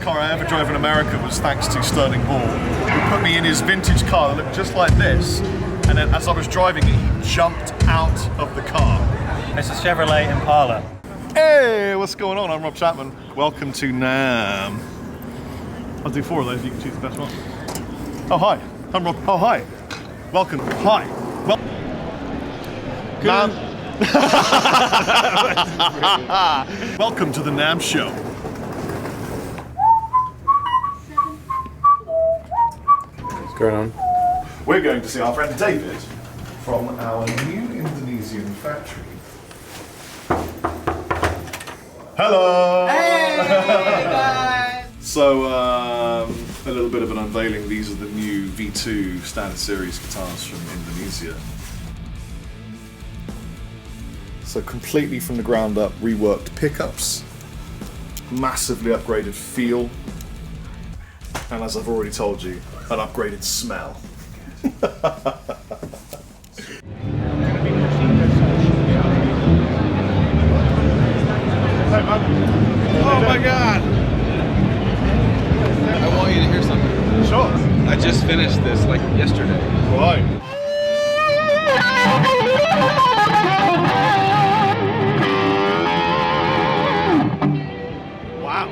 car I ever drove in America was thanks to Sterling Ball, who put me in his vintage car that looked just like this, and then as I was driving it, he jumped out of the car. It's a Chevrolet Impala. Hey, what's going on? I'm Rob Chapman. Welcome to Namm. I'll do 4 of those, you can choose the best one. Oh, hi. I'm Rob. Oh, hi. Welcome. Hi. Well, Namm. Welcome to the Namm Show. What's going on? We're going to see our friend David from our new Indonesian factory. Hello! Hey, guys! So, a little bit of an unveiling. These are the new V2 standard series guitars from Indonesia. So completely from the ground up, reworked pickups, massively upgraded feel, and as I've already told you, an upgraded smell. Oh my god! I want you to hear something. Sure. I just finished this like yesterday. Right. Wow.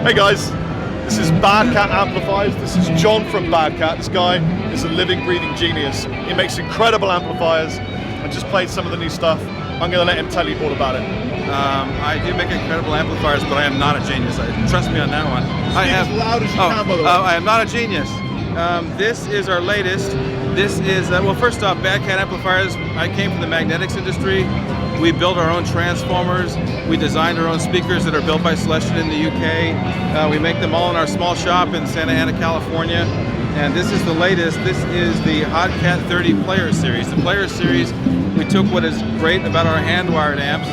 Hey guys, this is BadCat Amplifiers. This is John from BadCat. This guy is a living, breathing genius. He makes incredible amplifiers. I just played some of the new stuff. I'm going to let him tell you all about it. I do make incredible amplifiers, but I am not a genius. Trust me on that one. Speak as loud as you can, by the way. I am not a genius. This is our latest. This is, well, first off, BadCat amplifiers. I came from the magnetics industry. We build our own transformers. We designed our own speakers that are built by Celestion in the UK. We make them all in our small shop in Santa Ana, California. And this is the latest. This is the Hotcat 30 Player Series. The Player Series, we took what is great about our hand-wired amps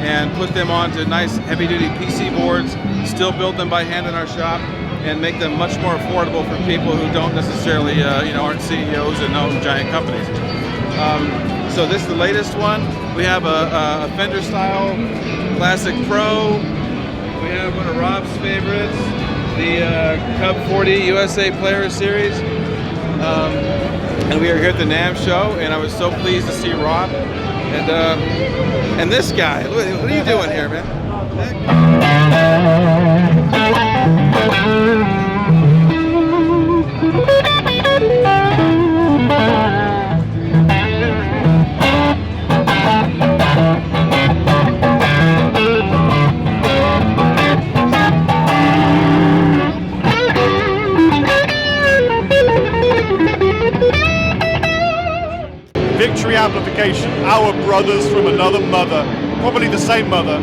and put them onto nice heavy-duty PC boards, still build them by hand in our shop, and make them much more affordable for people who don't necessarily, aren't CEOs and own giant companies. So this is the latest one. We have a Fender style Classic Pro. We have one of Rob's favorites, the Cub 40 USA Player Series. And we are here at the Namm show, and I was so pleased to see Rob and this guy. What are you doing here, man? Victory Amplification, our brothers from another mother, probably the same mother.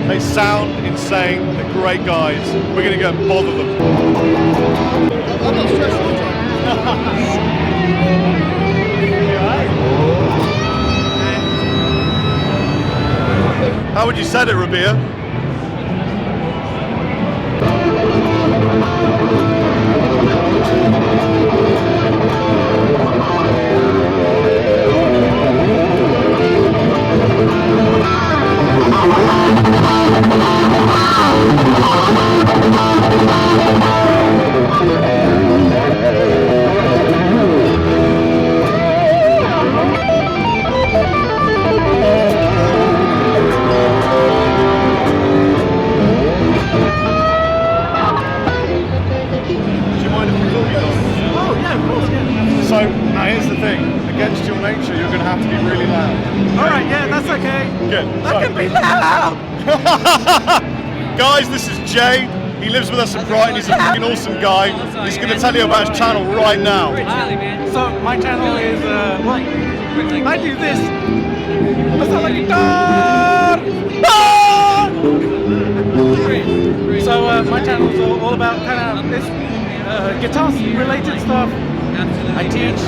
They sound insane, they're great guys. We're going to go and bother them. I'm not stressed all the time. How would you set it, Rabia? So, now here's the thing, against your nature, you're going to have to be really loud. Alright, yeah, that's okay. Good. I can be loud! Guys, this is Jay. He lives with us in Brighton. He's a fucking awesome guy. He's going to tell you about his channel right now. So, my channel is, I do this. I sound like a dog! So, my channel is all about kind of this guitar-related stuff. I teach,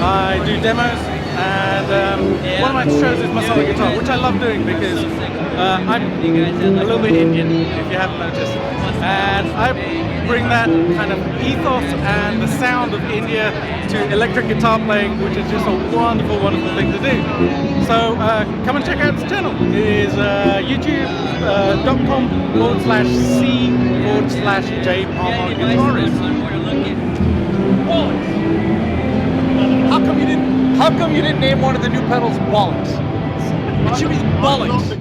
I do demos, and one of my shows is my solo guitar, which I love doing because I'm a little bit Indian, if you haven't noticed, and I bring that kind of ethos and the sound of India to electric guitar playing, which is just a wonderful, wonderful thing to do. So come and check out this channel. It is youtube.com/c/jpalmer-guitarist. How come you didn't name one of the new pedals Bollocks? It should be Bollocks.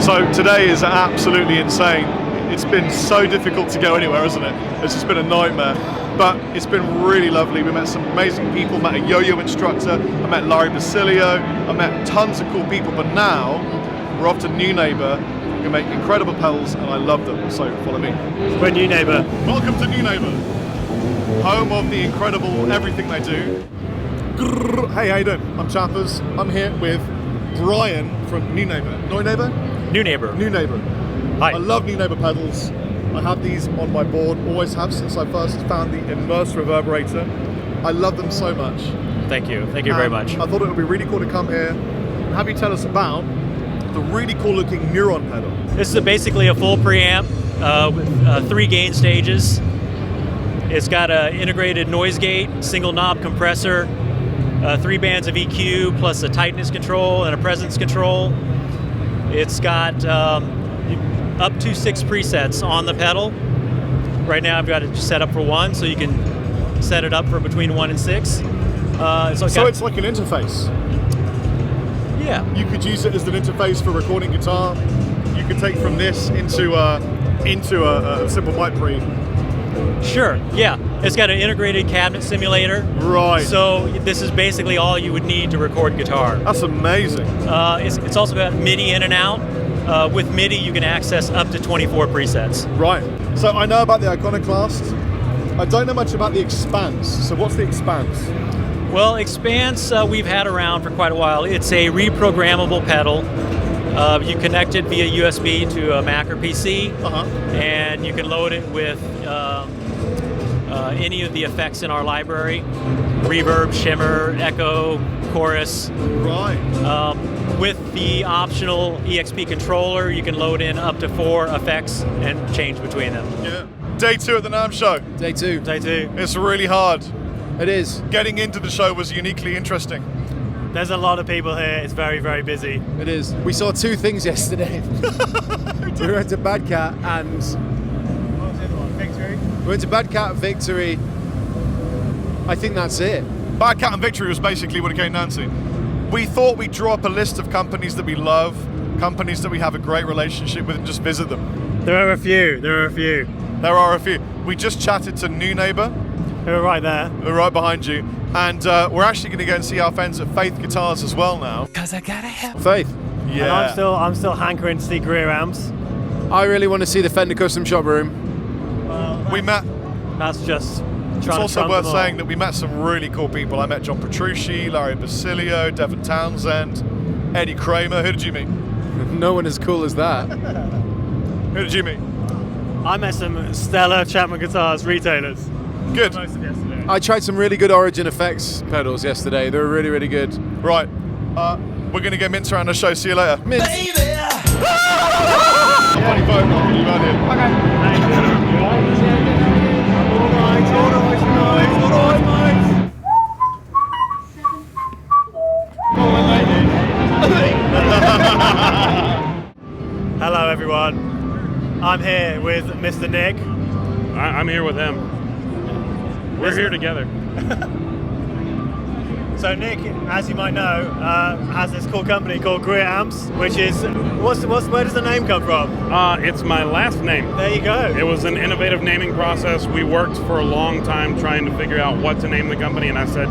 So today is absolutely insane. It's been so difficult to go anywhere, isn't it? It's just been a nightmare. But it's been really lovely. We met some amazing people, met a yo-yo instructor, I met Larry Basilio, I met tons of cool people, but now we're off to Neunaber. We make incredible pedals and I love them, so follow me. We're Neunaber. Welcome to Neunaber, home of the incredible everything they do. Grrr. Hey, how you doing? I'm Chappers. I'm here with Brian from Neunaber. Neunaber. Hi. I love Neunaber pedals. I have these on my board, always have since I first found the immersed reverberator. I love them so much. Thank you very much. I thought it would be really cool to come here and have you tell us about the really cool looking Neuron pedal. This is basically a full preamp with 3 gain stages. It's got an integrated noise gate, single knob compressor, 3 bands of EQ plus a tightness control and a presence control. It's got up to 6 presets on the pedal. Right now I've got it set up for 1, so you can set it up for between 1 and 6. So it's like an interface. Yeah. You could use it as an interface for recording guitar. You could take from this into a simple mic pre. Sure, yeah. It's got an integrated cabinet simulator. Right. So this is basically all you would need to record guitar. That's amazing. It's also got MIDI in and out. With MIDI, you can access up to 24 presets. Right. So I know about the Iconoclast. I don't know much about the Expanse. So what's the Expanse? Well, Expanse we've had around for quite a while. It's a reprogrammable pedal. You connect it via USB to a Mac or PC, and you can load it with any of the effects in our library: reverb, shimmer, echo, chorus. Right. With the optional EXP controller, you can load in up to 4 effects and change between them. Yeah. Day 2 at the Namm show. Day 2. Day 2. It's really hard. It is. Getting into the show was uniquely interesting. There's a lot of people here. It's very, very busy. It is. We saw 2 things yesterday. We went to BadCat and... What was the other one? Victory? We went to BadCat, Victory. I think that's it. BadCat and Victory was basically what it came down to. We thought we'd draw up a list of companies that we love, companies that we have a great relationship with, and just visit them. There are a few. There are a few. We just chatted to Neunaber. They're right there. We're right behind you. And we're actually going to go and see our friends at Faith Guitars as well now. Cause I gotta have faith. Yeah. And I'm still hankering to see Greer amps. I really want to see the Fender custom shop room. We met. That's just. It's also worth saying that we met some really cool people. I met John Petrucci, Larry Basilio, Devin Townsend, Eddie Kramer. Who did you meet? No one as cool as that. Who did you meet? I met some stellar Chapman guitars retailers. Good. Most of yesterday. I tried some really good Origin Effects pedals yesterday. They were really, really good. Right. We're going to get Mints around the show. See you later. Mints. Funny phone call. You got it. Hello everyone. I'm here with Mr. Nick. I'm here with him. We're here together. So Nick, as you might know, has this cool company called Greer Amps, which is where does the name come from? It's my last name. There you go. It was an innovative naming process. We worked for a long time trying to figure out what to name the company, and I said,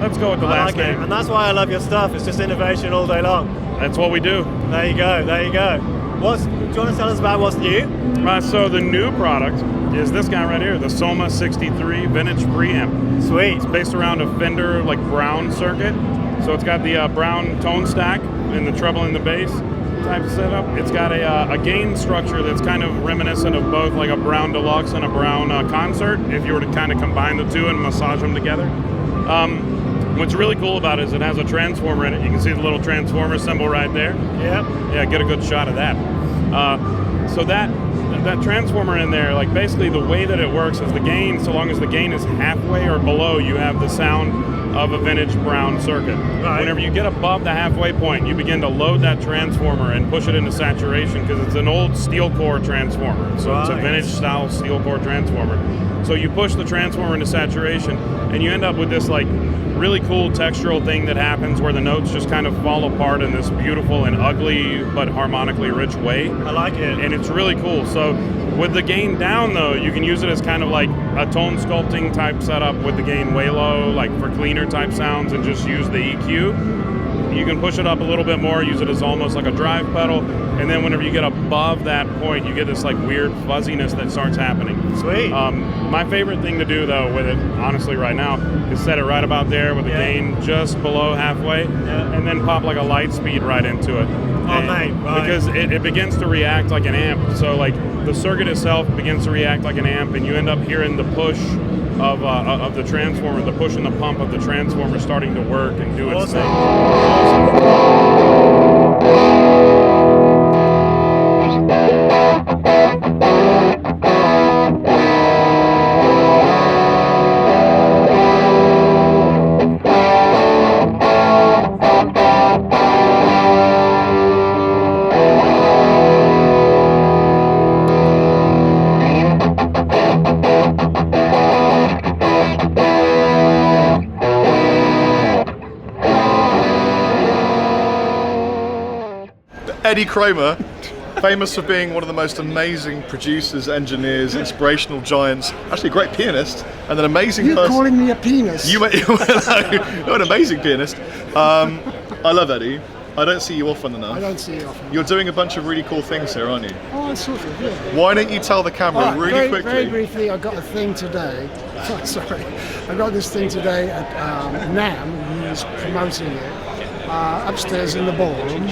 let's go with the last name. And that's why I love your stuff. It's just innovation all day long. That's what we do. There you go. There you go. Do you want to tell us about what's new? So the new product is this guy right here, the Soma 63 vintage preamp. Sweet. It's based around a Fender brown circuit. So it's got the brown tone stack and the treble and the bass type of setup. It's got a gain structure that's kind of reminiscent of both like a brown deluxe and a brown concert, if you were to kind of combine the two and massage them together. What's really cool about it is it has a transformer in it. You can see the little transformer symbol right there. Yeah, get a good shot of that. So that transformer in there, like basically the way that it works is the gain, so long as the gain is halfway or below, you have the sound of a vintage brown circuit. Right. Whenever you get above the halfway point, you begin to load that transformer and push it into saturation because it's an old steel core transformer. So it's a vintage style steel core transformer. So you push the transformer into saturation and you end up with this like really cool textural thing that happens where the notes just kind of fall apart in this beautiful and ugly but harmonically rich way. I like it. And it's really cool. So with the gain down though, you can use it as kind of like a tone sculpting type setup with the gain way low, like for cleaner type sounds, and just use the EQ. You can push it up a little bit more, use it as almost like a drive pedal, and then whenever you get above that point, you get this like weird fuzziness that starts happening. Sweet. My favorite thing to do though with it, honestly right now, is set it right about there with the gain just below halfway, and then pop like a light speed right into it. Right. Because it begins to react like an amp. So like the circuit itself begins to react like an amp, and you end up hearing the push of the transformer, the push and the pump of the transformer starting to work and do its thing. Eddie Kramer, famous for being one of the most amazing producers, engineers, inspirational giants, actually a great pianist, and an amazing person. You're calling me a penis. You're an amazing pianist. I love Eddie. I don't see you often enough. I don't see you often. You're doing a bunch of really cool things here, aren't you? Oh, sort of, yeah. Why don't you tell the camera really quickly? Very briefly, I got a thing today. Sorry. I got this thing today at Namm, who's promoting it. Upstairs in the ballroom.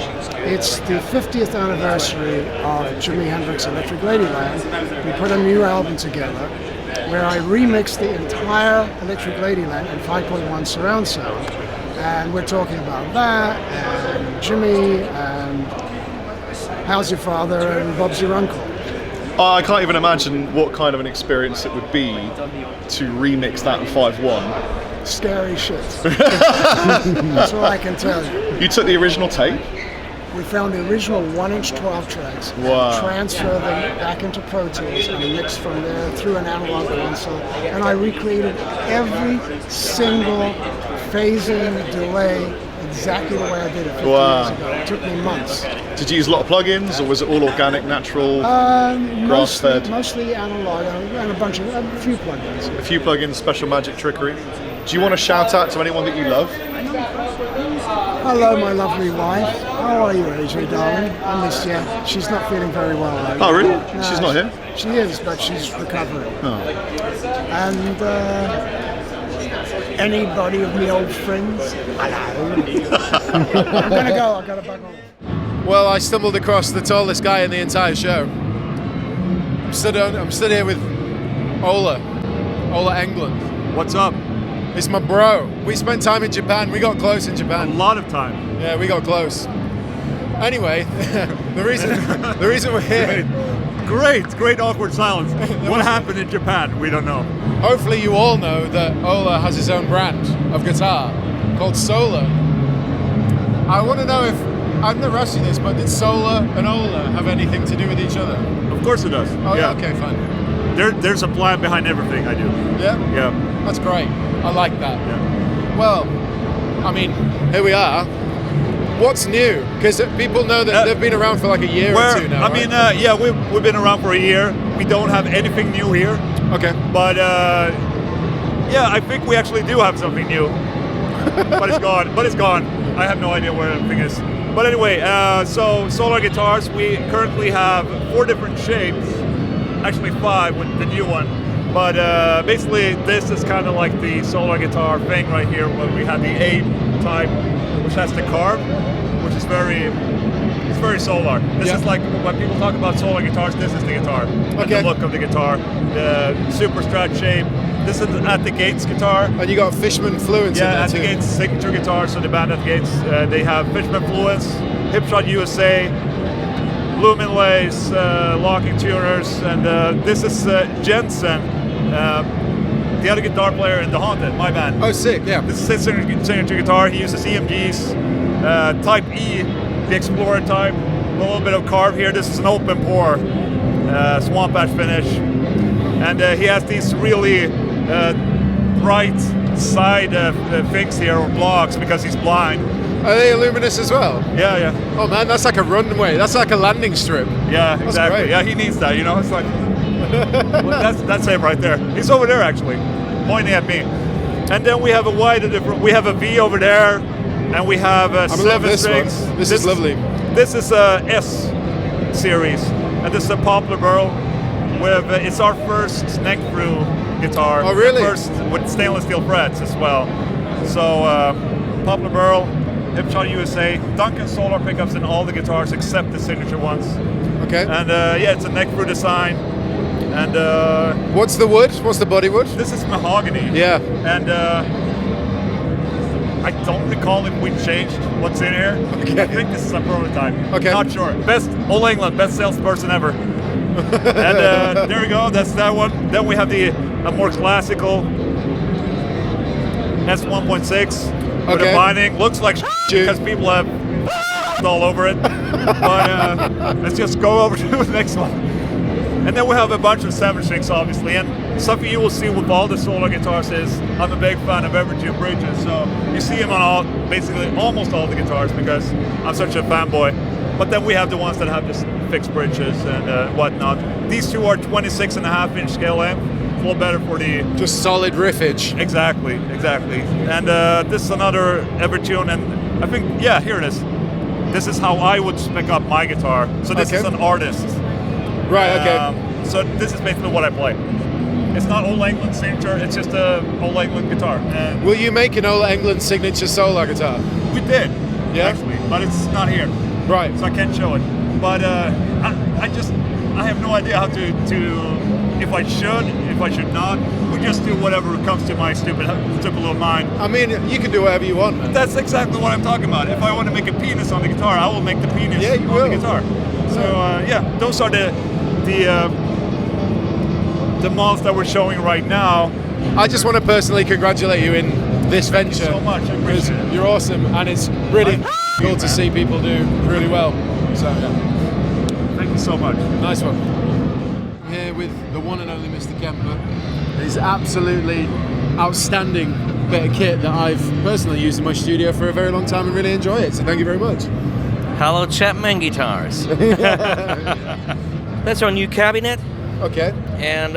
It's the 50th anniversary of Jimi Hendrix Electric Ladyland. We put a new album together where I remixed the entire Electric Ladyland in 5.1 surround sound. And we're talking about that, and Jimmy, and How's Your Father, and Bob's Your Uncle. I can't even imagine what kind of an experience it would be to remix that in 5.1. Scary shit. That's all I can tell you. You took the original tape? We found the original 1-inch 12 tracks, wow. Transferred them back into Pro Tools, and mixed from there through an analog console, and I recreated every single phasing, delay, exactly the way I did it 50 years ago. It took me months. Did you use a lot of plugins, or was it all organic, natural, grass-fed? Mostly analog, and a few plugins. A few plugins, special magic trickery. Do you want to shout out to anyone that you love? Hello, my lovely wife. How are you, AJ, darling? I miss you. She's not feeling very well right now. Oh, really? No, she's not here? She is, but she's recovering. Oh. And anybody of me old friends? Hello. I'm going to go. I've got to bug off. Well, I stumbled across the tallest guy in the entire show. I'm stood here with Ola Englund. What's up? It's my bro. We spent time in Japan. We got close in Japan. A lot of time. Yeah, we got close. Anyway, the reason we're here. Great awkward silence. What happened in Japan? We don't know. Hopefully you all know that Ola has his own brand of guitar called Solar. I want to know if, I've never asked you this, but did Solar and Ola have anything to do with each other? Of course it does. Oh yeah, okay, fine. There's a plan behind everything I do. Yeah? Yeah. That's great. I like that. Yeah. Well, I mean, here we are. What's new? Because people know that they've been around for like a year or two now. I mean, yeah, we've been around for a year. We don't have anything new here. Okay. But yeah, I think we actually do have something new. But it's gone. I have no idea where everything is. But anyway, so Solar guitars, we currently have 4 different shapes. Actually 5 with the new one. But basically, this is kind of like the Solar guitar thing right here, where we have the A type, which has the carve, which is very very Solar. This Yeah. is like when people talk about Solar guitars. This is the guitar. And Okay. the look of the guitar, the super strat shape. This is at the Gates guitar. And you got Fishman Fluence in Yeah, there at the too. Gates signature guitar. So the band at the Gates, they have Fishman Fluence, Hipshot USA, Lumen Lace, locking tuners, and this is Jensen, the other guitar player in The Haunted, my band. Oh, sick, yeah. This is his signature guitar. He uses EMGs, Type E, the Explorer type, a little bit of carve here. This is an open pour, swamp ash finish, and he has these really bright side things here, or blocks, because he's blind. Are they luminous as well? Yeah, yeah. Oh man, that's like a runway. That's like a landing strip. Yeah, exactly. great. Yeah, he needs that. You know, it's like well, that's him right there. He's over there actually, pointing at me. And then we have a wider different. We have a V over there, and we have I love 7 this strings. one. This is lovely. This is a S series, and this is a Poplar Burl. With it's our first neck through guitar. Oh, really? First with stainless steel frets as well. So Poplar Burl, Hipshot USA, Duncan Solar pickups in all the guitars except the signature ones. Okay. And yeah, it's a neck through design. And what's the wood? What's the body wood? this is mahogany. Yeah. And I don't recall if we changed what's in here. Okay. I think this is a prototype. Okay. Not sure. Best All England, best salesperson ever. And there we go. That's that one. Then we have a more classical S1.6 with Okay. a binding. Looks like because people have all over it. But let's just go over to the next one. And then we have a bunch of 7 strings, obviously, and something you will see with all the Solar guitars is I'm a big fan of every 2 bridges, so you see them on basically almost all the guitars because I'm such a fanboy. But then we have the ones that have just fixed bridges and whatnot. These 2 are 26.5-inch scale amp, a little better for the Just solid riffage. exactly. And this is another Evertune, and I think here it is. This is how I would spec up my guitar. So this Okay. is an artist. Right, okay. So this is basically what I play. It's not Old England signature, it's just a Old England guitar. And Will you make an Ola England signature Solar guitar? we did, Yeah? actually, but it's not here, Right. so I can't show it. But I have no idea how to if I should not. We just do whatever comes to my stupid little mind. I mean, you can do whatever you want, man. That's exactly what I'm talking about. If I want to make a penis on the guitar, I will make the penis Yeah, you on will. the guitar. So those are the models that we're showing right now. I just want to personally congratulate you in this Thank you venture. so much. I Because appreciate it. you're awesome, and it's really Thank cool you, to man. see people do really well. So, yeah. Thank you so much. Nice one. I'm here with the one and only Mr. Kemper. His absolutely outstanding bit of kit that I've personally used in my studio for a very long time and really enjoy it. So thank you very much. Hello, Chapman guitars. That's our new cabinet, Okay. and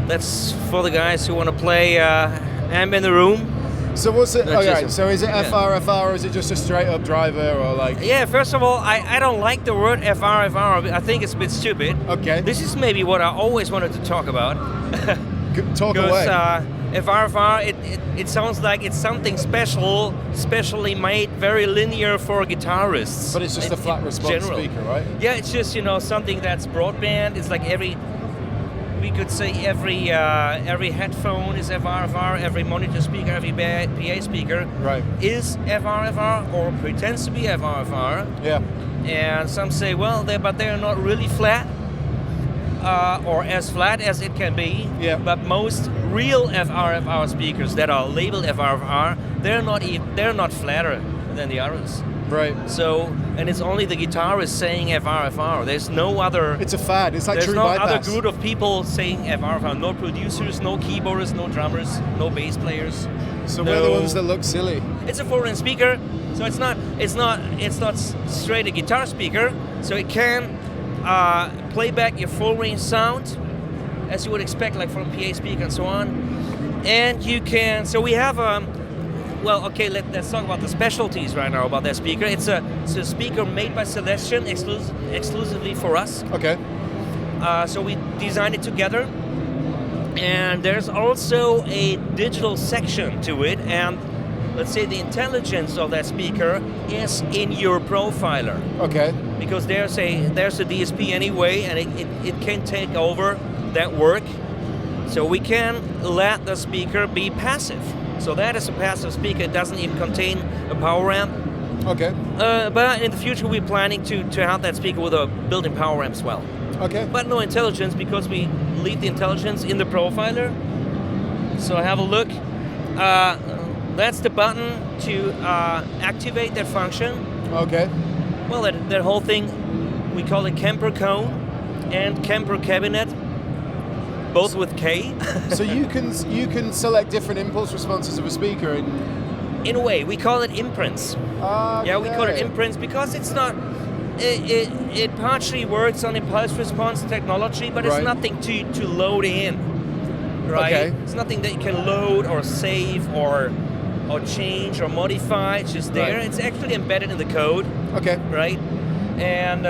that's for the guys who want to play amp in the room. So what's it? That's Oh, just right. So is it yeah. FR or is it just a straight up driver or like? Yeah, first of all, I don't like the word FR. I think it's a bit stupid. Okay. This is maybe what I always wanted to talk about. Talk Because away. FR, it sounds like it's something special, specially made, very linear for guitarists. But it's just a flat in response general. speaker, right? Yeah, it's just something that's broadband. It's like we could say every headphone is FR, every monitor speaker, every PA speaker Right. is FR or pretends to be FR. Yeah. And some say, well, they're not really flat. Or as flat as it can be. Yeah. But most real FR speakers that are labeled FR, they're not flatter than the others. Right. So, and it's only the guitarist saying FR. There's no other. It's a fad. It's like There's true no bypass. other group of people saying FR. No producers, no keyboardists, no drummers, no bass players. So we're the no- ones that look silly. It's a 4-inch speaker, so it's not straight a guitar speaker. So it can play back your full range sound, as you would expect, like from a PA speaker and so on. And you can. So we have well, okay, let's talk about the specialties right now about that speaker. It's a speaker made by Celestion exclusively for us. Okay. So we designed it together. And there's also a digital section to it, and let's say, the intelligence of that speaker is in your profiler. Okay. Because there's a DSP anyway, and it can take over that work. So we can let the speaker be passive. So that is a passive speaker. It doesn't even contain a power amp. Okay. But in the future, we're planning to have that speaker with a built-in power amp as well. Okay. But no intelligence, because we leave the intelligence in the profiler. So have a look. That's the button to activate that function. Okay. Well, that whole thing, we call it Kemper cone and Kemper cabinet, both with K. So you can select different impulse responses of a speaker in a way, we call it imprints. Okay. Yeah, we call it imprints because it's not. It partially works on impulse response technology, but it's nothing to load in. Right? Okay. It's nothing that you can load or save or change or modify. It's just there. Right. It's actually embedded in the code. Okay. Right. And.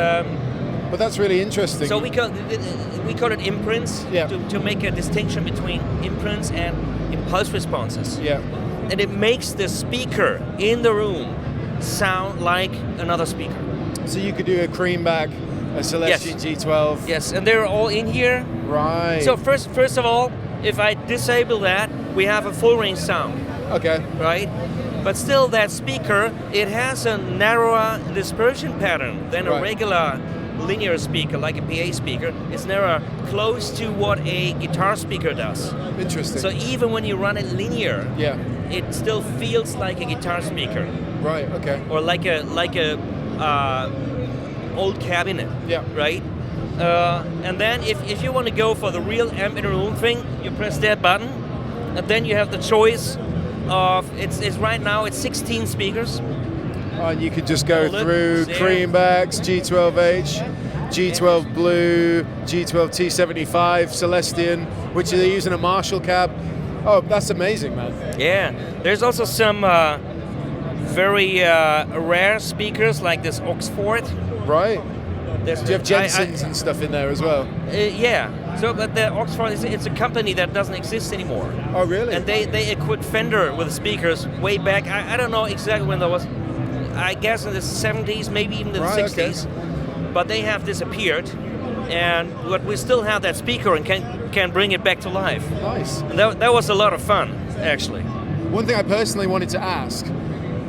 But that's really interesting. So we call it imprints to make a distinction between imprints and impulse responses. Yeah. And it makes the speaker in the room sound like another speaker. So you could do a Creamback, a Celestion G12. Yes, and they're all in here. Right. So first of all, if I disable that, we have a full range sound. Okay. Right? But still, that speaker, it has a narrower dispersion pattern than a regular linear speaker, like a PA speaker. It's narrower, close to what a guitar speaker does. Interesting. So even when you run it linear, it still feels like a guitar speaker. Right. Okay. Or like a old cabinet. Yeah. Right. And then if you want to go for the real amp in a room thing, you press that button, and then you have the choice of it's right now it's 16 speakers. And you could just go through Creambacks, G12H, G12 Blue, G12 T75, Celestion, which they're using a Marshall cab. Oh, that's amazing, man. Yeah, there's also some very rare speakers like this Oxford. Right. Do you have Jensen's and stuff in there as well? Yeah. So, but the Oxford it's a company that doesn't exist anymore. Oh, really? And they equipped Fender with speakers way back. I don't know exactly when that was. I guess in the 70s, maybe even the 60s. Okay. But they have disappeared, but we still have that speaker and can bring it back to life. Nice. And that was a lot of fun, actually. One thing I personally wanted to ask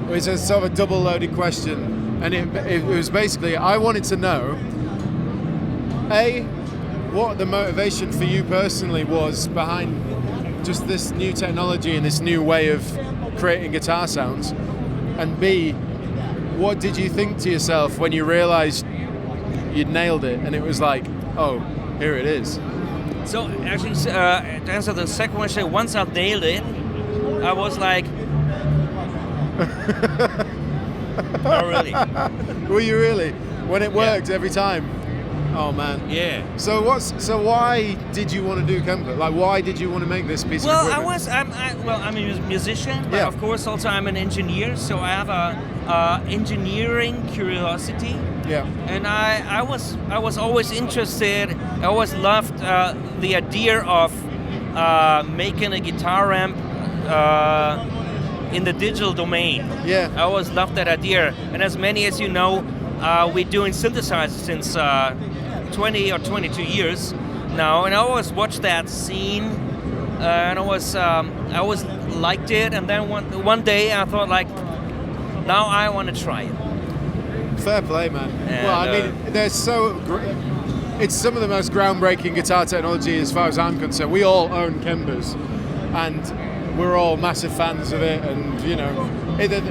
was a sort of a double-loaded question, and it was basically I wanted to know, A, what the motivation for you personally was behind just this new technology and this new way of creating guitar sounds, and B, what did you think to yourself when you realized you'd nailed it and it was like, oh, here it is? So actually, to answer the second question, once I nailed it, I was like, oh really? Were you really? When it worked every time? Oh man. Yeah. So why did you want to do Kemper? Like, why did you want to make this piece of equipment? I'm a musician, but of course also I'm an engineer, so I have a engineering curiosity. Yeah. And I was always interested. I always loved the idea of making a guitar amp in the digital domain. Yeah. I always loved that idea. And as many as you know, we're doing synthesizers since 20 or 22 years now, and I always watched that scene, and I always liked it. And then one day I thought, like, now I want to try it. Fair play, man. And, well, I mean, it's some of the most groundbreaking guitar technology as far as I'm concerned. We all own Kempers, and we're all massive fans of it. And you know,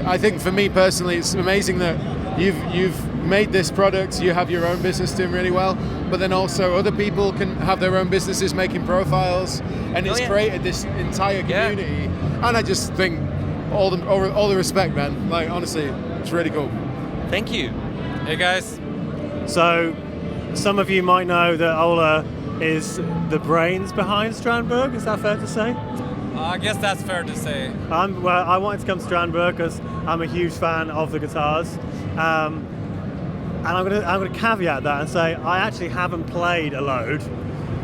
I think for me personally, it's amazing that you've made this product, you have your own business doing really well, but then also other people can have their own businesses making profiles, and it's created this entire community. And I just think all the respect, man. Like, honestly, it's really cool. Thank you. Hey guys. So some of you might know that Ola is the brains behind Strandberg. Is that fair to say? I guess that's fair to say. Well, I wanted to come to Strandberg because I'm a huge fan of the guitars. And I'm gonna caveat that and say I actually haven't played a load,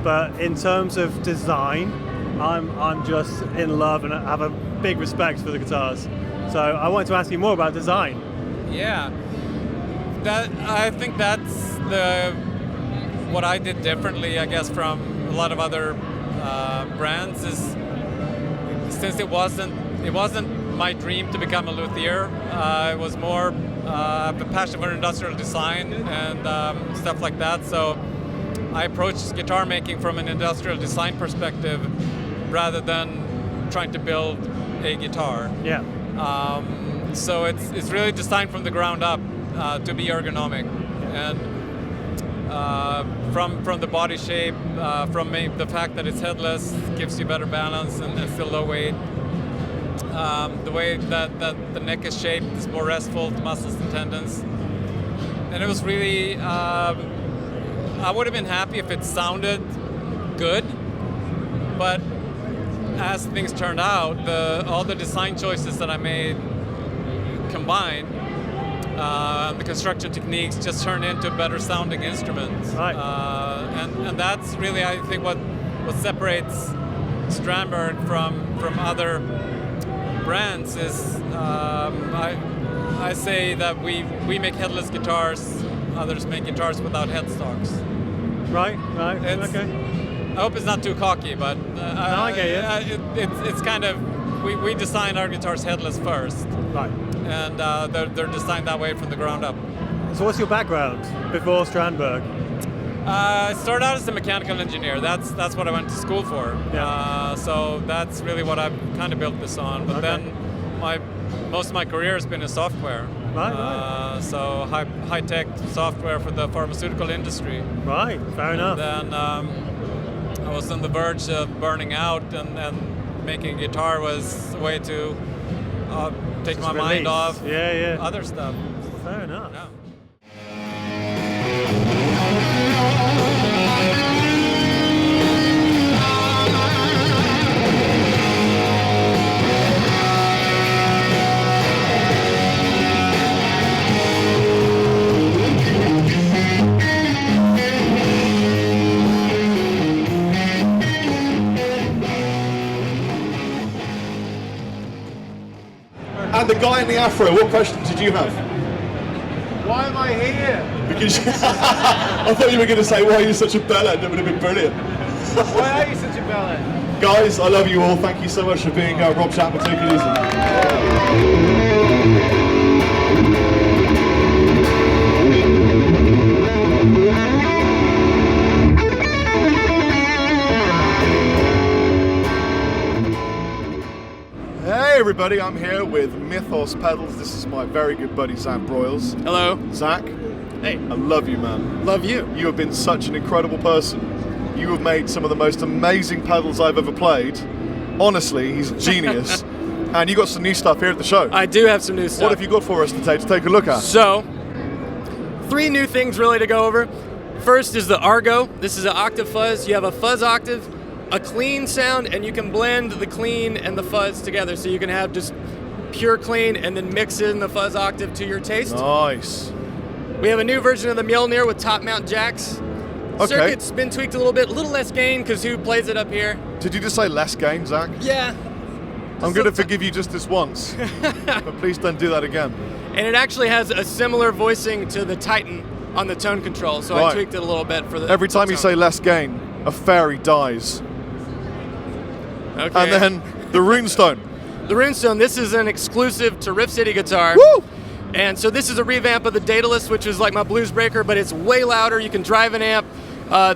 but in terms of design, I'm just in love and I have a big respect for the guitars. So I wanted to ask you more about design. Yeah, I think that's what I did differently, I guess, from a lot of other brands. Is since it wasn't my dream to become a luthier. It was more a passion for industrial design and stuff like that. So I approached guitar making from an industrial design perspective rather than trying to build a guitar. Yeah. So it's really designed from the ground up to be ergonomic, and from the body shape, from the fact that it's headless, gives you better balance and still low weight. The way that the neck is shaped is more restful to muscles and tendons. And it was really, I would have been happy if it sounded good, but as things turned out, all the design choices that I made combined, the construction techniques just turned into better sounding instruments. Right. And that's really, I think, what separates Strandberg from other brands is I say that we make headless guitars, others make guitars without headstocks. Right. Okay. I hope it's not too cocky, but no, I get you. It's kind of, we designed our guitars headless first. Right. And they're designed that way from the ground up. So what's your background before Strandberg? I started out as a mechanical engineer. That's what I went to school for. Yeah. So that's really what I've kind of built this on. But then most of my career has been in software. Right. So high-tech software for the pharmaceutical industry. Right, fair enough. Then I was on the verge of burning out, and making a guitar was a way to take my mind off other stuff. Fair enough. Yeah. And the guy in the afro, what question did you have? Why am I here? Because I thought you were going to say, why are you such a bellend? It would have been brilliant. Why are you such a bellend? Guys, I love you all. Thank you so much for being Rob Chapman. Take it easy. Hey everybody, I'm here with Mythos pedals. This is my very good buddy Zach Broyles. Hello. Zach. Hey. I love you, man. Love you. You have been such an incredible person. You have made some of the most amazing pedals I've ever played. Honestly, he's a genius. And you got some new stuff here at the show. I do have some new stuff. What have you got for us today to take a look at? So, 3 new things really to go over. First is the Argo. This is an octave fuzz. You have a fuzz octave, a clean sound, and you can blend the clean and the fuzz together. So you can have just pure clean and then mix in the fuzz octave to your taste. Nice. We have a new version of the Mjolnir with top mount jacks. Okay. Circuit's been tweaked a little less gain because who plays it up here? Did you just say less gain, Zach? Yeah. I'm going to forgive you just this once, but please don't do that again. And it actually has a similar voicing to the Titan on the tone control, so I tweaked it a little bit for the Every time you tone. say less gain, a fairy dies. Okay. And then the Runestone. The Runestone, this is an exclusive to Riff City guitar. Woo! And so this is a revamp of the Daedalus, which is like my blues breaker, but it's way louder. You can drive an amp.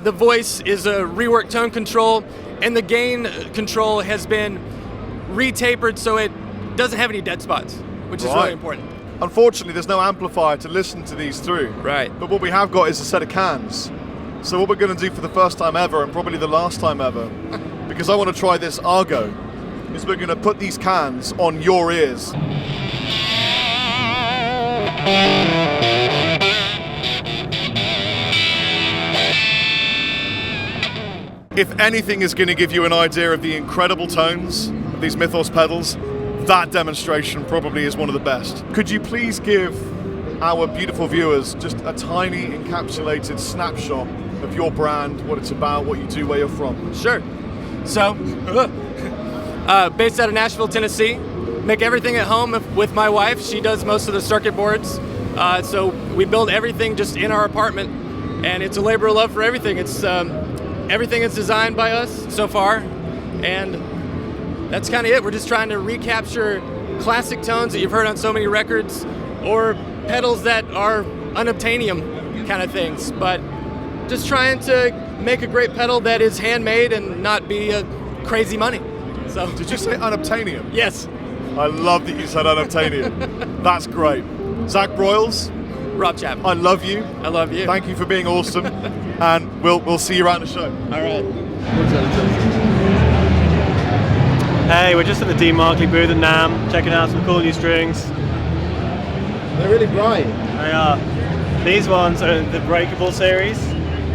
The voice is a reworked tone control, and the gain control has been retapered so it doesn't have any dead spots, which is really important. Unfortunately, there's no amplifier to listen to these through. Right. But what we have got is a set of cans. So what we're going to do for the first time ever, and probably the last time ever, because I want to try this Argo, is we're going to put these cans on your ears. If anything is going to give you an idea of the incredible tones of these Mythos pedals, that demonstration probably is one of the best. Could you please give our beautiful viewers just a tiny encapsulated snapshot of your brand, what it's about, what you do, where you're from? Sure. So, based out of Nashville, Tennessee. Make everything at home with my wife. She does most of the circuit boards. So we build everything just in our apartment, and it's a labor of love for everything. It's everything is designed by us so far, and that's kind of it. We're just trying to recapture classic tones that you've heard on so many records, or pedals that are unobtainium kind of things, but just trying to make a great pedal that is handmade and not be crazy money. So, did you say unobtainium? Yes. I love that you said unobtainium. That's great. Zach Broyles. Rob Chapman. I love you. I love you. Thank you for being awesome. And we'll see you around the show. All right. Hey, we're just at the D Markley booth at Namm, checking out some cool new strings. They're really bright. They are. These ones are the breakable series.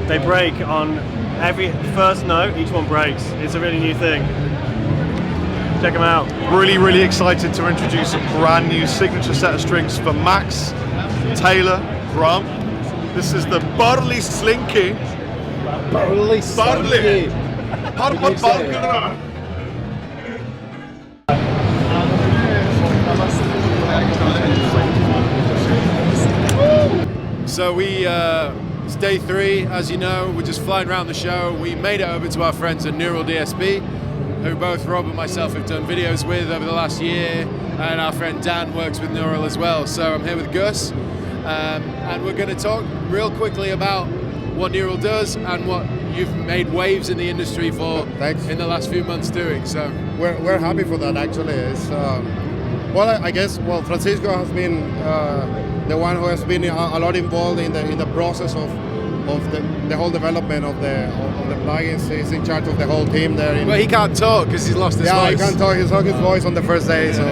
They break on every first note, each one breaks. It's a really new thing. Check them out. Really, really excited to introduce a brand new signature set of strings for Max Taylor drum. This is the Barley Slinky. Barley Slinky. So it's day 3, as you know. We're just flying around the show. We made it over to our friends at Neural DSP, who both Rob and myself have done videos with over the last year, and our friend Dan works with Neural as well. So I'm here with Gus, and we're going to talk real quickly about what Neural does and what you've made waves in the industry for in the last few months doing. So we're happy for that, actually. It's I guess Francisco has been the one who has been a lot involved in the process of the whole development of the plugins. He's in charge of the whole team there. But he can't talk because he's lost his voice. Yeah, he can't talk. He lost his voice on the first day. So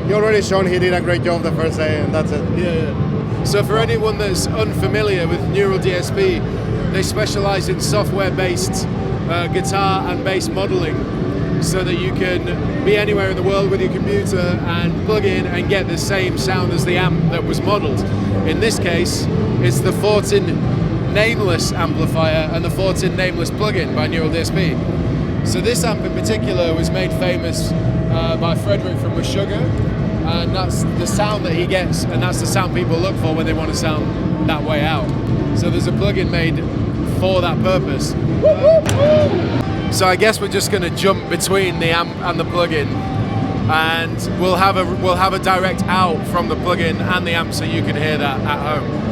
he already shown he did a great job the first day, and that's it. Yeah. So for anyone that's unfamiliar with Neural DSP, they specialize in software-based guitar and bass modeling, so that you can be anywhere in the world with your computer and plug in and get the same sound as the amp that was modeled. In this case, it's the Fortin Nameless amplifier and the Fortin Nameless plugin by Neural DSP. So this amp in particular was made famous by Frederick from Meshuggah, and that's the sound that he gets, and that's the sound people look for when they want to sound that way out. So there's a plugin made for that purpose. So I guess we're just going to jump between the amp and the plugin, and we'll have a direct out from the plugin and the amp, so you can hear that at home.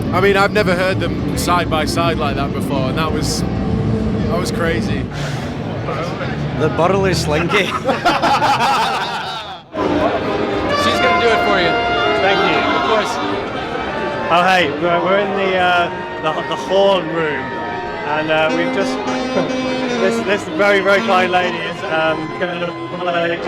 I mean, I've never heard them side by side like that before, and that was crazy. The bodily slinky. She's gonna do it for you. Thank you. Of course. Oh hey, we're in the horn room, and we've just this very kind lady is going to play.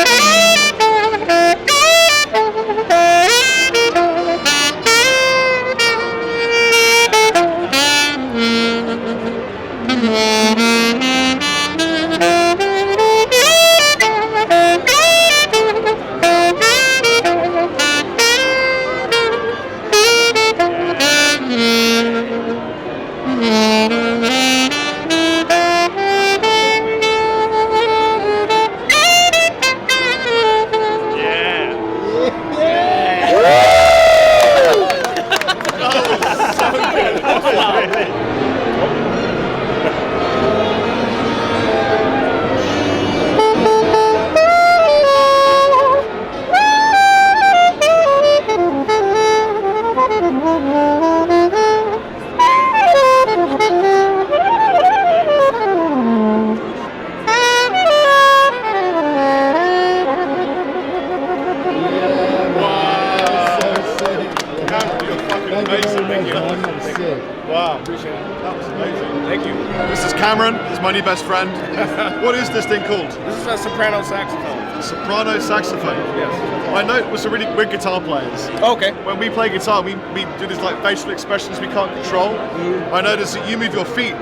Thank you. This is Cameron. He's my new best friend. What is this thing called? This is a soprano saxophone. Soprano saxophone. Yes. I know we're guitar players. Okay. When we play guitar, we do these like facial expressions we can't control. I notice that you move your feet.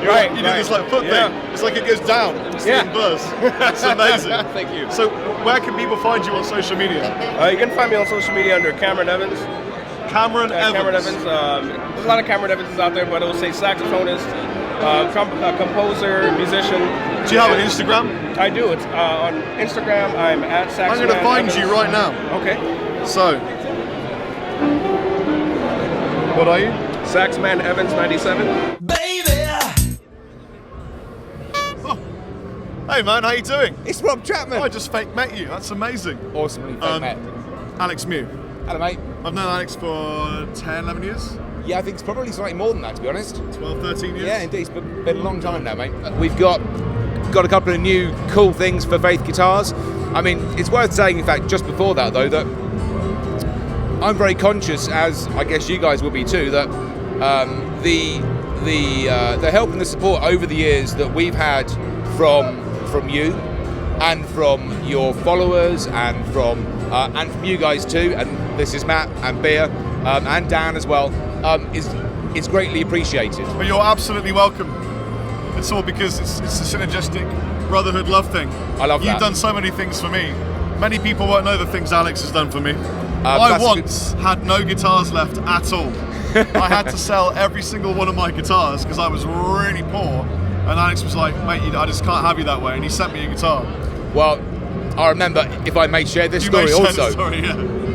Right. You do this like foot thing. It's like it goes down. It's Yeah. burst. It's amazing. Thank you. So where can people find you on social media? You can find me on social media under Cameron Evans. Cameron Evans. Cameron Evans. There's a lot of Cameron Evanses out there, but it will say saxophonist, composer, musician. Do you have an Instagram? I do. It's on Instagram. I'm at Saxophone. I'm going to find you right now. Okay. So, what are you? Saxman Evans 97. Hey man, how you doing? It's Rob Chapman. I just fake met you. That's amazing. Awesomely fake met. Alex Mew. Hello, mate. I've known Alex for 10, 11 years. Yeah, I think it's probably slightly more than that, to be honest. 12, 13 years? Yeah, indeed. It's been a long time now, mate. We've got a couple of new cool things for Faith guitars. I mean, it's worth saying, in fact, just before that, though, that I'm very conscious, as I guess you guys will be too, that the help and the support over the years that we've had from you and from your followers and from you guys too, and this is Matt and Beer and Dan as well, is greatly appreciated. But you're absolutely welcome. It's all because it's a synergistic brotherhood love thing. I love that. You've done so many things for me. Many people won't know the things Alex has done for me. I once had no guitars left at all. I had to sell every single one of my guitars because I was really poor. And Alex was like, mate, I just can't have you that way. And he sent me a guitar. Well, I remember, if I may share this story also.